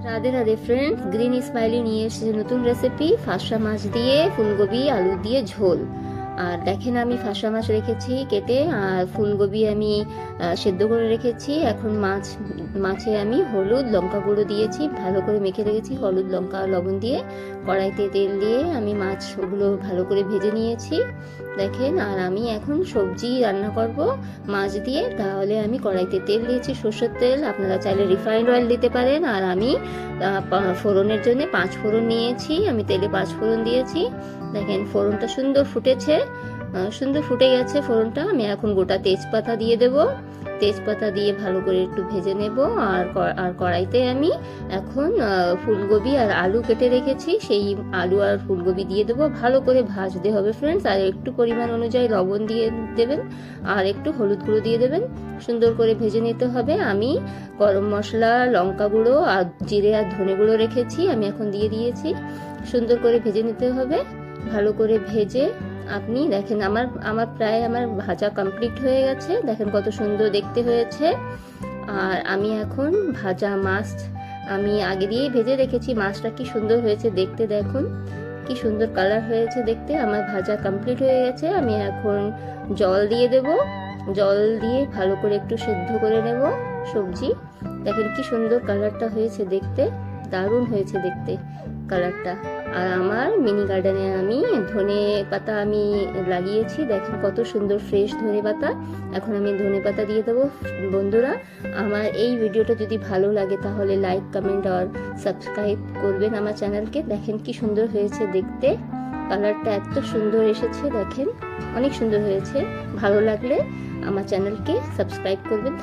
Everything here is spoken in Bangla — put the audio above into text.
Radhe Radhe friends, green smiley নিয়ে এসেছে নতুন রেসিপি ফাঁসা মাছ দিয়ে ফুলকপি আলু দিয়ে ঝোল। আর দেখেন আমি ফাঁসা মাছ রেখেছি কেটে, আর ফুলকপি আমি সেদ্ধ করে রেখেছি। এখন মাছে আমি হলুদ লঙ্কা গুঁড়ো দিয়েছি, ভালো করে মেখে রেখেছি হলুদ লঙ্কা লবণ দিয়ে। কড়াইতে তেল দিয়ে আমি মাছগুলো ভালো করে ভেজে নিয়েছি দেখেন। আর আমি এখন সবজি রান্না করব মাছ দিয়ে, তাহলে আমি কড়াইতে তেল দিয়েছি সরষের তেল, আপনারা চাইলে রিফাইন্ড অয়েল দিতে পারেন। আর আমি ফোড়নের জন্য 5 ফোড়ন নিয়েছি, আমি তেলে 5 ফোড়ন দিয়েছি দেখেন। ফোড়নটা সুন্দর ফুটেছে, সুন্দর ফুটে গেছে ফোড়নটা। আমি এখন গোটা তেজপাতা দিয়ে দেব, তেজপাতা দিয়ে ভালো করে একটু ভেজে নেব। আর কড়াইতে আমি এখন ফুলকপি আর আলু কেটে রেখেছি, সেই আলু আর ফুলকপি দিয়ে দেবো। ভালো করে ভাজতে হবে ফ্রেন্ডস, আর একটু পরিমাণ অনুযায়ী লবণ দিয়ে দেবেন, আর একটু হলুদ গুঁড়ো দিয়ে দেবেন। সুন্দর করে ভেজে নিতে হবে। আমি গরম মশলা, লঙ্কা গুঁড়ো আর জিরে আর ধনে গুঁড়ো রেখেছি, আমি এখন দিয়ে দিয়েছি। সুন্দর করে ভেজে নিতে হবে, ভালো করে ভেজে আপনি দেখেন আমার প্রায় ভাজা কমপ্লিট হয়ে গেছে। দেখেন কত সুন্দর দেখতে হয়েছে। আর আমি এখন ভাজা মাছ আমি আগে দিয়েই ভেজে রেখেছি, মাছটা কি সুন্দর হয়েছে দেখতে, দেখুন কি সুন্দর কালার হয়েছে দেখতে। আমার ভাজা কমপ্লিট হয়ে গেছে। আমি এখন জল দিয়ে দেব, জল দিয়ে ভালো করে একটু সেদ্ধ করে নেব সবজি। দেখেন কি সুন্দর কালারটা হয়েছে দেখতে, দারুণ হয়েছে দেখতে কালারটা। আর আমার মিনি গার্ডেনে আমি ধনে পাতা আমি লাগিয়েছি, দেখেন কত সুন্দর ফ্রেশ ধনে পাতা। এখন আমি ধনে পাতা দিয়ে দেবো। বন্ধুরা, আমার এই ভিডিওটা যদি ভালো লাগে তাহলে লাইক, কমেন্ট আর সাবস্ক্রাইব করবেন আমার চ্যানেলকে। দেখেন কি সুন্দর হয়েছে দেখতে, কালারটা এত সুন্দর এসেছে দেখেন, অনেক সুন্দর হয়েছে। ভালো লাগলে আমার চ্যানেলকে সাবস্ক্রাইব করবেন।